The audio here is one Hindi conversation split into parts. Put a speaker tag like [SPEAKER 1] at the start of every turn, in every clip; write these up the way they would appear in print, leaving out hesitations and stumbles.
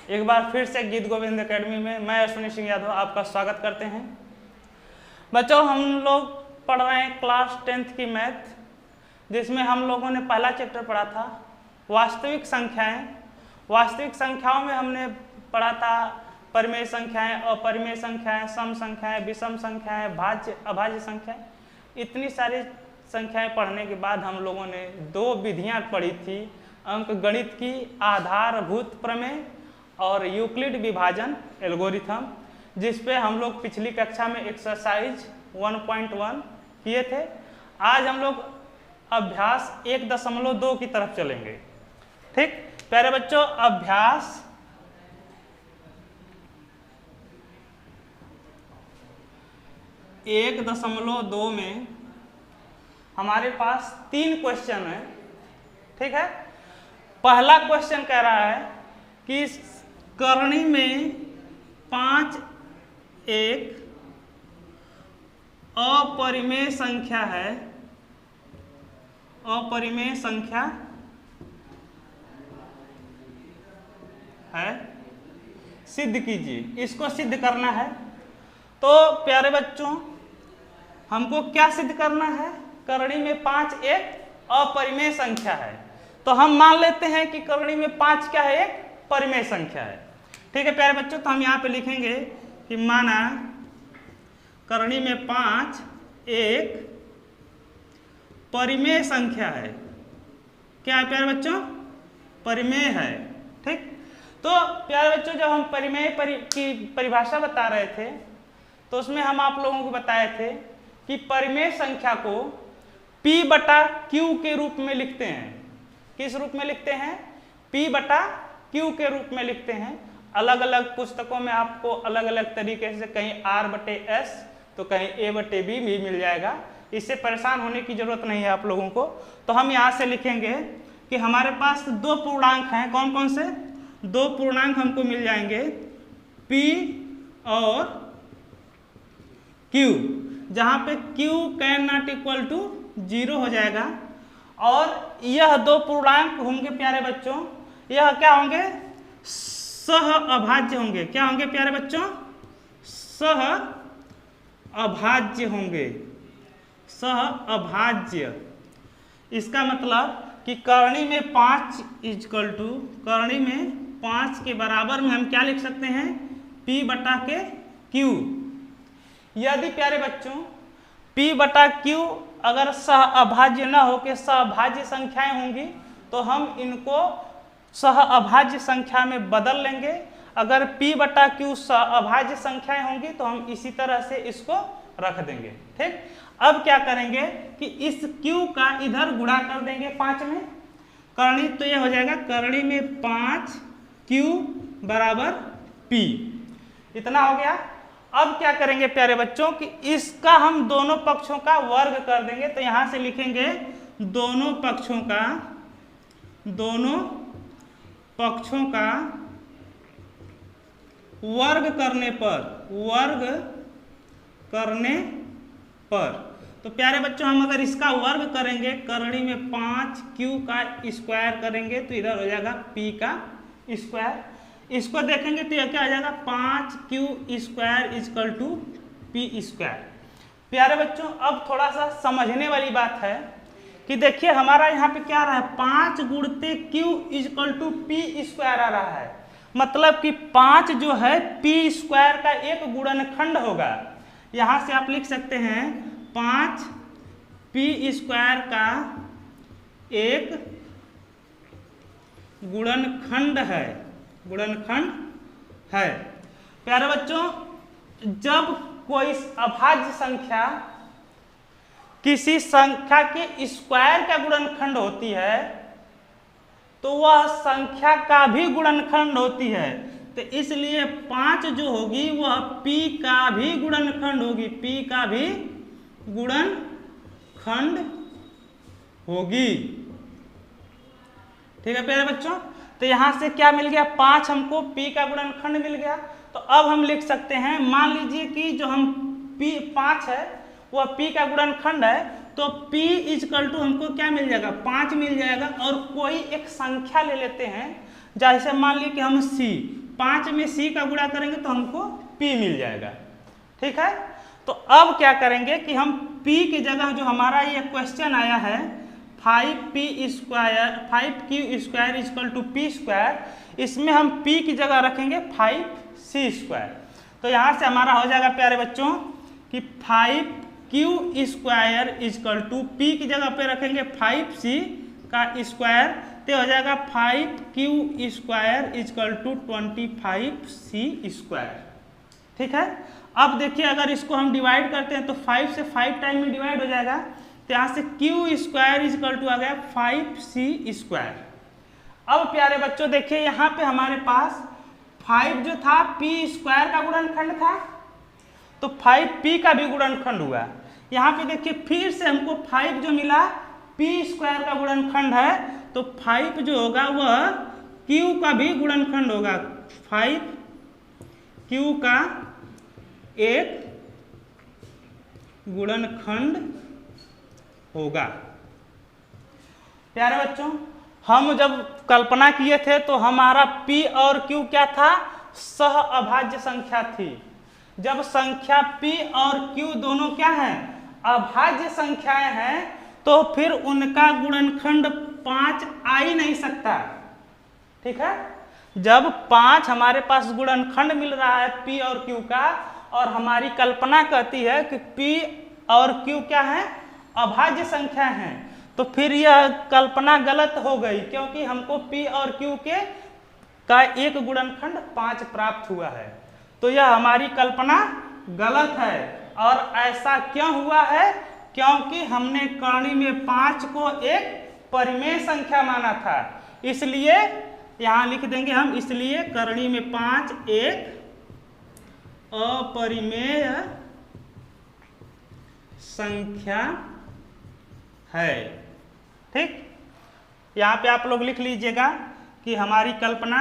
[SPEAKER 1] एक बार फिर से गीत गोविंद एकेडमी में मैं अश्विनी सिंह यादव आपका स्वागत करते हैं। बच्चों, हम लोग पढ़ रहे हैं क्लास 10th की मैथ, जिसमें हम लोगों ने पहला चैप्टर पढ़ा था वास्तविक संख्याएं। वास्तविक संख्याओं में हमने पढ़ा था परिमेय संख्याएं, अपरिमेय संख्याएं, सम संख्याएं, विषम संख्याएं, भाज्य अभाज्य संख्याएं। इतनी सारी संख्याएं पढ़ने के बाद हम लोगों ने दो विधियां पढ़ी थी, अंक गणित की आधारभूत प्रमेय और यूक्लिड विभाजन एल्गोरिथम, जिस पे हम लोग पिछली कक्षा में एक्सरसाइज 1.1 किए थे। आज हम लोग अभ्यास 1.2 की तरफ चलेंगे। ठीक प्यारे बच्चों, अभ्यास 1.2 में हमारे पास 3 क्वेश्चन है। ठीक है, पहला क्वेश्चन कह रहा है कि करणी में 5 एक अपरिमेय संख्या है, अपरिमेय संख्या है, सिद्ध कीजिए। इसको सिद्ध करना है। तो प्यारे बच्चों, हमको क्या सिद्ध करना है? करणी में 5 एक अपरिमेय संख्या है। तो हम मान लेते हैं कि करणी में 5 क्या है? एक परिमेय संख्या है। ठीक है प्यारे बच्चों, तो हम यहाँ पे लिखेंगे कि माना करणी में 5 एक परिमेय संख्या है। क्या है प्यारे बच्चों? परिमेय है। ठीक, तो प्यारे बच्चों, जब हम परिमेय की परिभाषा बता रहे थे तो उसमें हम आप लोगों को बताए थे कि परिमेय संख्या को P/Q के रूप में लिखते हैं। किस रूप में लिखते हैं? P/Q के रूप में लिखते हैं। अलग अलग पुस्तकों में आपको अलग अलग तरीके से कहीं R/S तो कहीं A/B भी मिल जाएगा। इससे परेशान होने की जरूरत नहीं है आप लोगों को। तो हम यहाँ से लिखेंगे कि हमारे पास 2 पूर्णांक हैं। कौन कौन से? 2 पूर्णांक हमको मिल जाएंगे, P और Q, जहाँ पे Q can not equal to 0 हो जाएगा। और यह 2 पूर्णांक होंगे प्यारे बच्चों, यह क्या होंगे? सह अभाज्य होंगे। क्या होंगे प्यारे बच्चों? सह अभाज्य होंगे, सह अभाज्य। इसका मतलब कि करणी में 5 इक्वल टू, करणी में 5 के बराबर में हम क्या लिख सकते हैं? P/Q। यदि प्यारे बच्चों P/Q अगर सह अभाज्य न हो के सहभाज्य संख्याएं होंगी तो हम इनको सह अभाज्य संख्या में बदल लेंगे। अगर P/Q सह अभाज्य संख्याएं होंगी तो हम इसी तरह से इसको रख देंगे। ठीक, अब क्या करेंगे कि इस Q का इधर गुणा कर देंगे 5 में। करणी तो यह हो जाएगा करणी में 5 Q बराबर P। इतना हो गया। अब क्या करेंगे प्यारे बच्चों कि इसका हम दोनों पक्षों का वर्ग कर देंगे। तो यहां से लिखेंगे दोनों पक्षों का वर्ग करने पर, तो प्यारे बच्चों हम अगर इसका वर्ग करेंगे, करणी में 5Q का स्क्वायर करेंगे तो इधर हो जाएगा P का स्क्वायर। इसको देखेंगे तो यह क्या आ जाएगा? 5Q square equal to P square. प्यारे बच्चों, अब थोड़ा सा समझने वाली बात है कि देखिए हमारा यहाँ पे क्या आ रहा है? 5 गुणते Q equal to P square आ रहा है। मतलब कि 5 जो है P स्क्वायर का एक गुणनखंड होगा। यहाँ से आप लिख सकते हैं 5 P स्क्वायर का एक गुणनखंड है, गुणनखंड है। प्यारे बच्चों, जब कोई अभाज्य संख्या किसी संख्या के स्क्वायर का गुणनखंड होती है तो वह संख्या का भी गुणनखंड होती है। तो इसलिए 5 जो होगी वह P का भी गुणनखंड होगी, P का भी गुणनखंड होगी। ठीक है प्यारे बच्चों, तो यहां से क्या मिल गया? 5 हमको P का गुणनखंड मिल गया। तो अब हम लिख सकते हैं, मान लीजिए कि जो हम P5 है वह P का गुणनखंड है, तो P इक्वल टू हमको क्या मिल जाएगा? 5 मिल जाएगा। और कोई एक संख्या ले लेते हैं, जैसे मान लीजिए कि हम C, 5 में c का गुणा करेंगे तो हमको p मिल जाएगा। ठीक है, तो अब क्या करेंगे कि हम p की जगह जो हमारा ये क्वेश्चन आया है 5p square 5q square equal to p square, इसमें हम p की जगह रखेंगे 5c स्क्वायर। तो यहाँ से हमारा हो जाएगा प्यारे बच्चों कि 5q square equal to p की जगह पे रखेंगे 5c का स्क्वायर, तो हो जाएगा 5q square equal to 25c square. ठीक है, अब देखिए अगर इसको हम डिवाइड करते हैं तो 5 से 5 टाइम में डिवाइड हो जाएगा, तो यहाँ से q स्क्वायर इक्वल टू आ गया 5c स्क्वायर। अब प्यारे बच्चों देखिए यहाँ पे हमारे पास 5 जो था p स्क्वायर का गुणनखंड था, तो 5p का भी गुणनखंड हुआ। यहाँ पे देखिए फिर से हमको 5 जो मिला p स्क्वायर का गुणनखंड है, तो 5 जो होगा वह q का भी गुणनखंड होगा, 5q का एक गुणनखंड होगा। प्यारे बच्चों हम जब कल्पना किए थे तो हमारा p और q क्या था, सह अभाज्य संख्या थी। जब संख्या p और q दोनों क्या हैं, अभाज्य संख्याएं हैं, तो फिर उनका गुणनखंड 5 आ ही नहीं सकता। ठीक है, जब 5 हमारे पास गुणनखंड मिल रहा है p और q का, और हमारी कल्पना कहती है कि p और q क्या है, अभाज्य संख्या हैं, तो फिर यह कल्पना गलत हो गई, क्योंकि हमको p और q के का एक गुणनखंड 5 प्राप्त हुआ है। तो यह हमारी कल्पना गलत है। और ऐसा क्यों हुआ है, क्योंकि हमने करणी में 5 को एक परिमेय संख्या माना था, इसलिए यहाँ लिख देंगे हम, इसलिए करणी में 5 एक अपरिमेय संख्या है। ठीक, यहाँ पे आप लोग लिख लीजिएगा कि हमारी कल्पना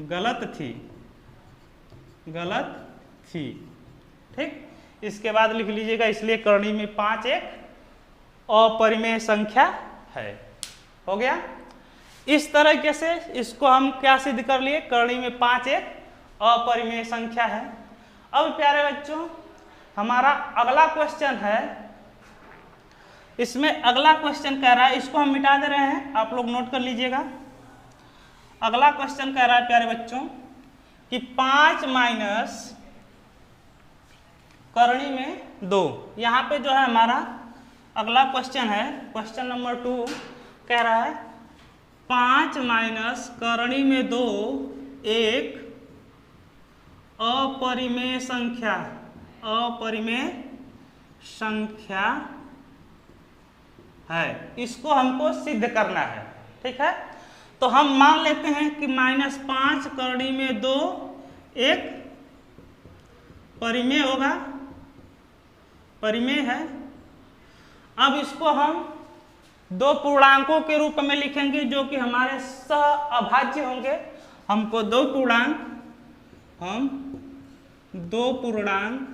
[SPEAKER 1] गलत थी। ठीक, इसके बाद लिख लीजिएगा इसलिए करणी में 5 एक अपरिमेय संख्या है। हो गया। इस तरीके से इसको हम क्या सिद्ध कर लिए, करणी में 5 एक अपरिमेय संख्या है। अब प्यारे बच्चों हमारा अगला क्वेश्चन है, इसमें अगला क्वेश्चन कह रहा है, इसको हम मिटा दे रहे हैं, आप लोग नोट कर लीजिएगा। अगला क्वेश्चन कह रहा है प्यारे बच्चों कि 5 माइनस करणी में 2। यहाँ पे जो है हमारा अगला क्वेश्चन है, क्वेश्चन नंबर 2 कह रहा है 5 माइनस करणी में 2 एक अपरिमेय संख्या है, इसको हमको सिद्ध करना है। ठीक है, तो हम मान लेते हैं कि -5 करणी में 2 एक परिमेय होगा, परिमेय है। अब इसको हम 2 पूर्णांकों के रूप में लिखेंगे जो कि हमारे सह अभाज्य होंगे। हमको 2 पूर्णांक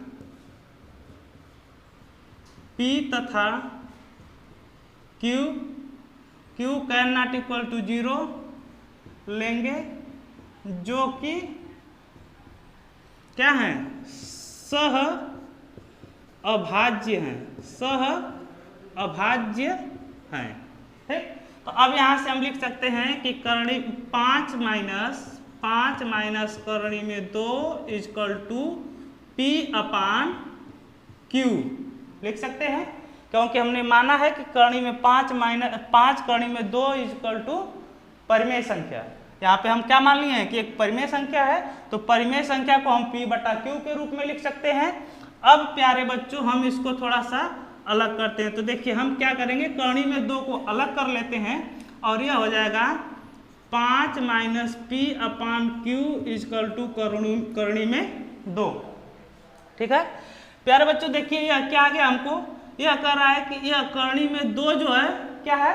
[SPEAKER 1] p तथा q can not equal to 0 लेंगे, जो कि क्या है, सह अभाज्य हैं। ठीक, तो अब यहाँ से हम लिख सकते हैं कि करणी 5 माइनस करणी में 2 equal to p upon q लिख सकते हैं, क्योंकि हमने माना है कि करणी में 5 करणी में 2 इक्वल टू परिमेय संख्या। यहाँ पे हम क्या मान लिए हैं कि एक परिमेय संख्या है, तो परिमेय संख्या को हम p बटा q के रूप में लिख सकते हैं। अब प्यारे बच्चों हम इसको थोड़ा सा अलग करते हैं, तो देखिए हम क्या करेंगे, करणी में 2 को अलग कर लेते हैं और यह हो जाएगा 5 minus p upon q equal to करणी में 2। ठीक है प्यारे बच्चों, देखिए यह क्या आ गया, हमको यह कह रहा है कि यह करणी में 2 जो है क्या है,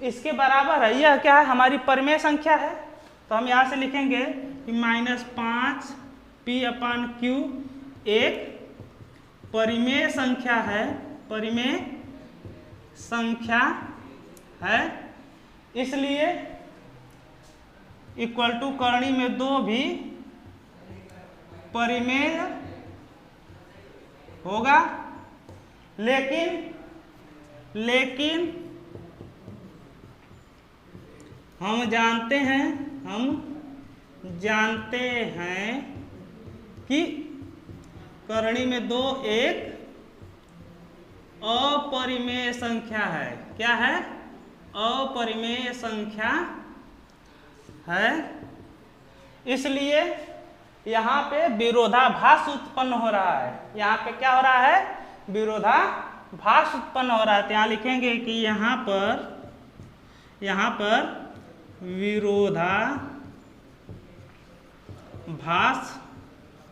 [SPEAKER 1] इसके बराबर है, यह क्या है, हमारी परिमेय संख्या है। तो हम यहाँ से लिखेंगे कि -5 p अपान q एक परिमेय संख्या है, इसलिए इक्वल टू करणी में 2 भी परिमेय होगा, लेकिन हम जानते हैं कि करणी में 2 एक अपरिमेय संख्या है। क्या है? अपरिमेय संख्या है। इसलिए यहाँ पे विरोधाभास उत्पन्न हो रहा है। यहाँ पे क्या हो रहा है? विरोधाभास उत्पन्न हो रहा है। तो यहाँ लिखेंगे कि यहाँ पर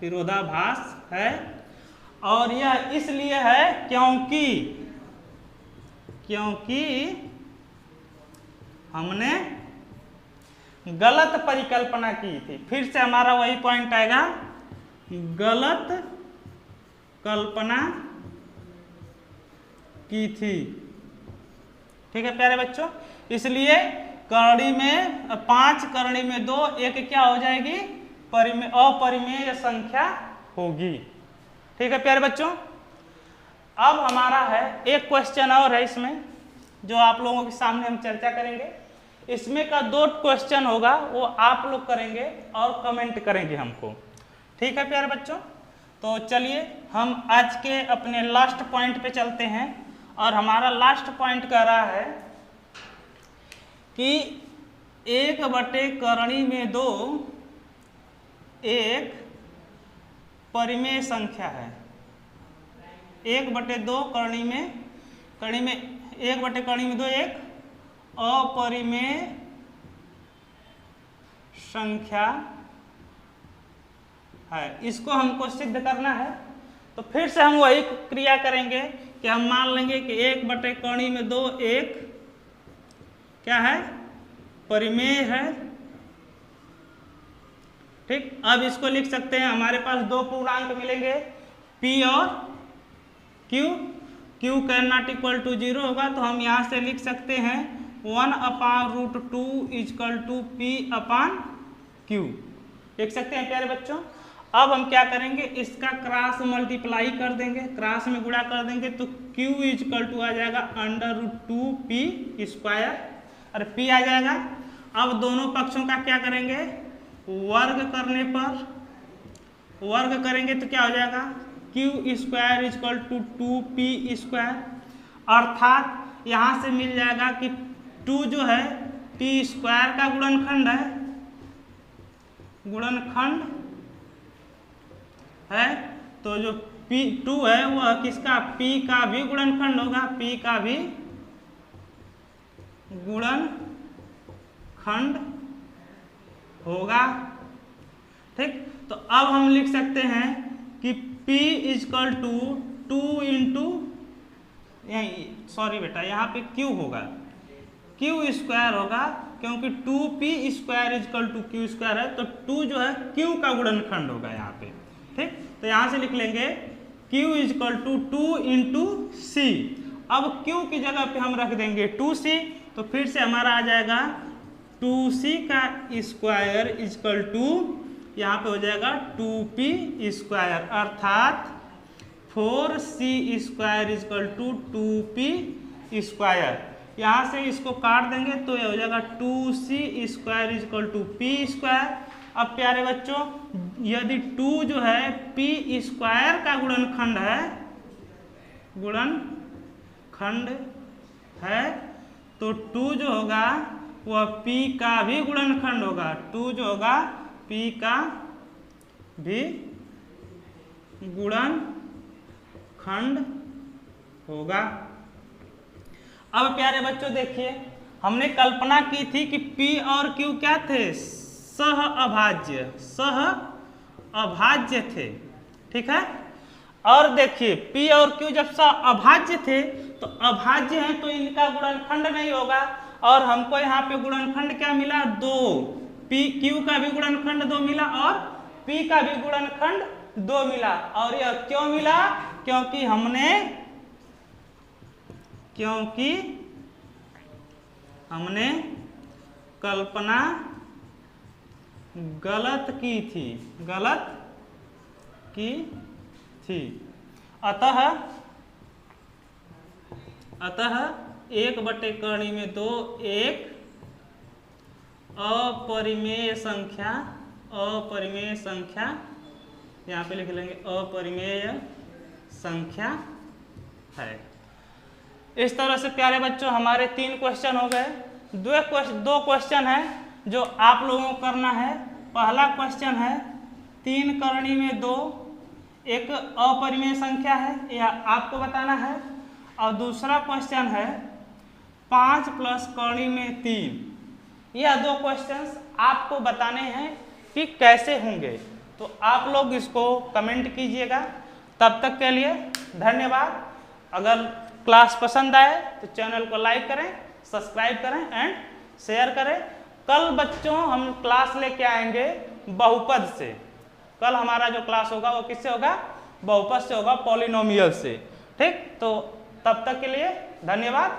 [SPEAKER 1] विरोधाभास है, और यह इसलिए है क्योंकि हमने गलत परिकल्पना की थी। फिर से हमारा वही पॉइंट आएगा, गलत कल्पना की थी। ठीक है प्यारे बच्चों, इसलिए करणी में 5 करणी में 2 एक क्या हो जाएगी? अपरिमेय संख्या होगी। ठीक है प्यारे बच्चों, अब हमारा है एक क्वेश्चन और है इसमें, जो आप लोगों के सामने हम चर्चा करेंगे। इसमें का 2 क्वेश्चन होगा, वो आप लोग करेंगे और कमेंट करेंगे हमको। ठीक है प्यारे बच्चों, तो चलिए हम आज के अपने लास्ट पॉइंट पे चलते हैं। और हमारा लास्ट पॉइंट कह रहा है कि 1 करणी में 2 एक परिमेय संख्या है। 1/2 करणी में 1/करणी में 2 एक अपरिमेय संख्या है। इसको हमको सिद्ध करना है। तो फिर से हम वही क्रिया करेंगे कि हम मान लेंगे कि 1/करणी में 2 एक क्या है? परिमेय है। ठीक, अब इसको लिख सकते हैं, हमारे पास 2 पूर्णांक मिलेंगे, P और Q। Q can not equal to 0 होगा, तो हम यहाँ से लिख सकते हैं 1/√2 इक्वल टू P/Q। लिख सकते हैं प्यारे बच्चों। अब हम क्या करेंगे? इसका क्रॉस मल्टीप्लाई कर देंगे, क्रॉस में गुणा कर देंगे, तो Q इक्वल टू आ जाएगा √2P², और P आ जाएगा। अब दोनों पक्षों का क्या करेंगे? वर्ग करेंगे तो क्या हो जाएगा? Q² इक्वल टू 2P², अर्थात यहाँ से मिल जाएगा कि 2 जो है P² का गुणनखंड है, तो जो P2 है वह किसका? P का भी गुणनखंड होगा, P का भी गुणनखंड होगा। ठीक, तो अब हम लिख सकते हैं कि P equal to 2 into, sorry बेटा, यहाँ पे Q होगा, Q² होगा, क्योंकि 2P² इक्वल टू Q² है, तो 2 जो है Q का गुणनखंड होगा यहाँ पे। ठीक, तो यहाँ से लिख लेंगे Q equal to 2 into C। अब Q की जगह पे हम रख देंगे 2C, तो फिर से हमारा आ जाएगा 2C का स्क्वायर इक्वल टू, यहाँ पे हो जाएगा 2P², अर्थात 4C² इक्वल टू 2P²। यहाँ से इसको काट देंगे तो ये हो जाएगा 2C² इक्वल टू P²। अब प्यारे बच्चों, यदि 2 जो है P² का गुणनखंड है, तो 2 जो होगा वह P का भी गुणनखंड होगा, 2 जो होगा P का भी गुणनखंड होगा। अब प्यारे बच्चों देखिए, हमने कल्पना की थी कि P और Q क्या थे? सह अभाज्य थे। ठीक है, और देखिए P और Q जब सह अभाज्य थे, तो अभाज्य हैं तो इनका गुणनखंड नहीं होगा, और हमको यहाँ पे गुणनखंड क्या मिला? 2। Q का भी गुणनखंड 2 मिला और P का भी गुणनखंड 2 मिला। और यह क्यों मिला? क्योंकि हमने कल्पना गलत की थी, गलत की थी। अतः 1/2 एक अपरिमेय संख्या, अपरिमेय संख्या, यहाँ पे लिख लेंगे अपरिमेय संख्या है। इस तरह से प्यारे बच्चों हमारे 3 क्वेश्चन हो गए। 2 क्वेश्चन है जो आप लोगों को करना है। पहला क्वेश्चन है 3 करणी में 2 एक अपरिमेय संख्या है, यह आपको बताना है। और दूसरा क्वेश्चन है 5 प्लस करणी में 3। यह 2 क्वेश्चंस आपको बताने हैं कि कैसे होंगे। तो आप लोग इसको कमेंट कीजिएगा। तब तक के लिए धन्यवाद। अगर क्लास पसंद आए तो चैनल को लाइक करें, सब्सक्राइब करें एंड शेयर करें। कल बच्चों हम क्लास लेके आएंगे बहुपद से। कल हमारा जो क्लास होगा वो किससे होगा? बहुपद से होगा, पॉलिनोमियल से। ठीक, तो तब तक के लिए धन्यवाद।